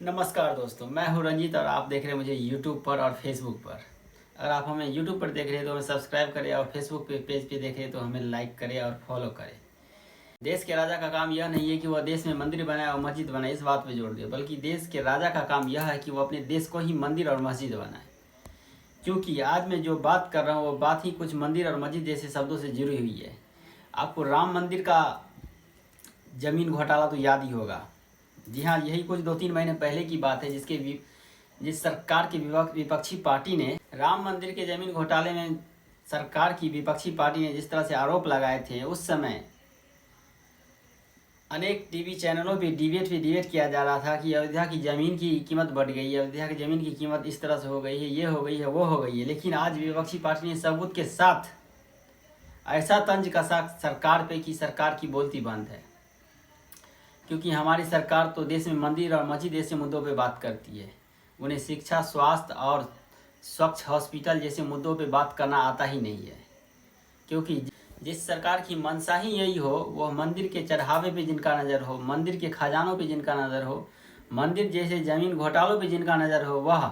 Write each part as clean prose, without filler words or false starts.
नमस्कार दोस्तों, मैं हूं रंजीत और आप देख रहे हैं मुझे यूट्यूब पर और फेसबुक पर। अगर आप हमें यूट्यूब पर देख रहे हैं तो हमें सब्सक्राइब करें और फेसबुक पे पेज पे देख रहे हैं तो हमें लाइक करें और फॉलो करें। देश के राजा का काम यह नहीं है कि वह देश में मंदिर बनाए और मस्जिद बनाए, इस बात पे जोर दे, बल्कि देश के राजा का काम यह है कि वो अपने देश को ही मंदिर और मस्जिद बनाए। क्योंकि आज मैं जो बात कर रहा हूँ वो बात ही कुछ मंदिर और मस्जिद जैसे शब्दों से जुड़ी हुई है। आपको राम मंदिर का जमीन घोटाला तो याद ही होगा। जी हाँ, यही कुछ 2-3 महीने पहले की बात है, जिस सरकार की विपक्षी पार्टी ने राम मंदिर के जमीन घोटाले में सरकार की विपक्षी पार्टी ने जिस तरह से आरोप लगाए थे, उस समय अनेक टीवी चैनलों पे डिबेट किया जा रहा था कि अयोध्या की ज़मीन की कीमत बढ़ गई है, अयोध्या की ज़मीन की कीमत इस तरह से हो गई है, ये हो गई है, वो हो गई है। लेकिन आज विपक्षी पार्टी ने सबूत के साथ ऐसा तंज कसा सरकार पे कि सरकार की बोलती बंद है। क्योंकि हमारी सरकार तो देश में मंदिर और मस्जिद जैसे मुद्दों पे बात करती है, उन्हें शिक्षा, स्वास्थ्य और स्वच्छ हॉस्पिटल जैसे मुद्दों पे बात करना आता ही नहीं है। क्योंकि जिस सरकार की मंशा ही यही हो, वह मंदिर के चढ़ावे पे जिनका नज़र हो, मंदिर के खजानों पे जिनका नज़र हो, मंदिर जैसे ज़मीन घोटालों पे जिनका नज़र हो, वह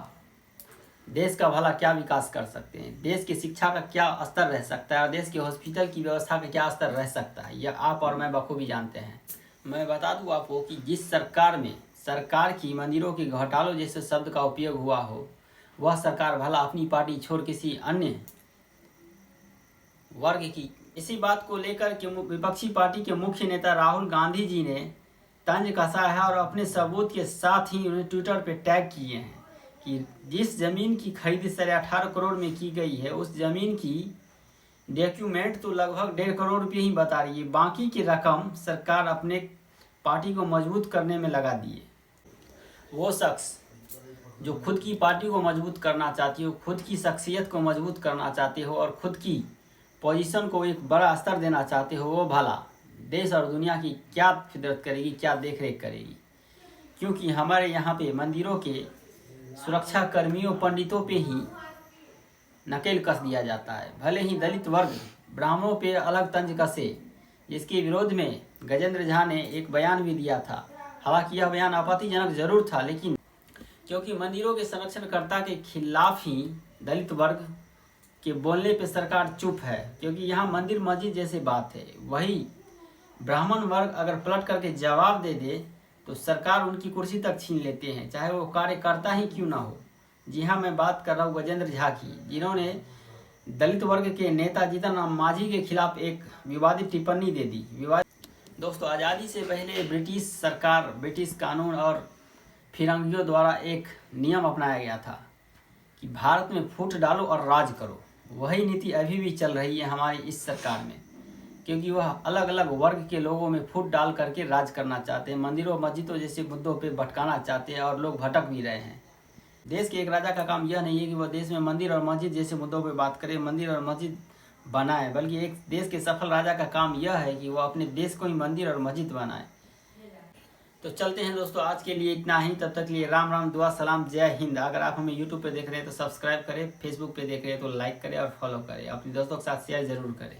देश का भला क्या विकास कर सकते हैं, देश की शिक्षा का क्या स्तर रह सकता है और देश के हॉस्पिटल की व्यवस्था का क्या स्तर रह सकता है, यह आप और मैं बखूबी जानते हैं। मैं बता दूं आपको कि जिस सरकार में सरकार की मंदिरों के घोटालों जैसे शब्द का उपयोग हुआ हो, वह सरकार भला अपनी पार्टी छोड़ किसी अन्य वर्ग की। इसी बात को लेकर के विपक्षी पार्टी के मुख्य नेता राहुल गांधी जी ने तंज कसा है और अपने सबूत के साथ ही उन्हें ट्विटर पे टैग किए हैं कि जिस जमीन की खरीद 18.5 करोड़ में की गई है, उस जमीन की डॉक्यूमेंट तो लगभग 1.5 करोड़ रुपये ही बता रही है, बाकी की रकम सरकार अपने पार्टी को मजबूत करने में लगा दिए। वो शख्स जो खुद की पार्टी को मजबूत करना चाहती हो, खुद की शख्सियत को मजबूत करना चाहते हो और खुद की पोजीशन को एक बड़ा स्तर देना चाहते हो, वो भला देश और दुनिया की क्या फितरत करेगी, क्या देख रेख करेगी। क्योंकि हमारे यहाँ पे मंदिरों के सुरक्षा कर्मियों, पंडितों पे ही नकेल कस दिया जाता है। भले ही दलित वर्ग ब्राह्मणों पे अलग तंज कसे, जिसके विरोध में गजेंद्र झा ने एक बयान भी दिया था। हालांकि यह बयान आपत्तिजनक जरूर था, लेकिन क्योंकि मंदिरों के संरक्षणकर्ता के खिलाफ ही दलित वर्ग के बोलने पे सरकार चुप है। क्योंकि यहाँ मंदिर मस्जिद जैसे बात है, वही ब्राह्मण वर्ग अगर पलट करके जवाब दे दे तो सरकार उनकी कुर्सी तक छीन लेते हैं, चाहे वो कार्यकर्ता ही क्यों ना हो। जी हाँ, मैं बात कर रहा हूँ गजेंद्र झा की, जिन्होंने दलित वर्ग के नेता जीतन राम मांझी के खिलाफ एक विवादित टिप्पणी दे दी। दोस्तों, आज़ादी से पहले ब्रिटिश सरकार, ब्रिटिश कानून और फिरंगियों द्वारा एक नियम अपनाया गया था कि भारत में फूट डालो और राज करो। वही नीति अभी भी चल रही है हमारी इस सरकार में, क्योंकि वह अलग अलग वर्ग के लोगों में फूट डाल करके राज करना चाहते हैं, मंदिरों मस्जिदों जैसे मुद्दों पे भटकाना चाहते हैं और लोग भटक भी रहे हैं। देश के एक राजा का काम यह नहीं है कि वह देश में मंदिर और मस्जिद जैसे मुद्दों पे बात करे, मंदिर और मस्जिद बनाए, बल्कि एक देश के सफल राजा का काम यह है कि वह अपने देश को ही मंदिर और मस्जिद बनाए। तो चलते हैं दोस्तों, आज के लिए इतना ही। तब तक के लिए राम राम, दुआ सलाम, जय हिंद। अगर आप हमें यूट्यूब पे देख रहे हैं तो सब्सक्राइब करें, फेसबुक पे देख रहे हैं तो लाइक करें और फॉलो करें, अपने दोस्तों के साथ शेयर जरूर करें।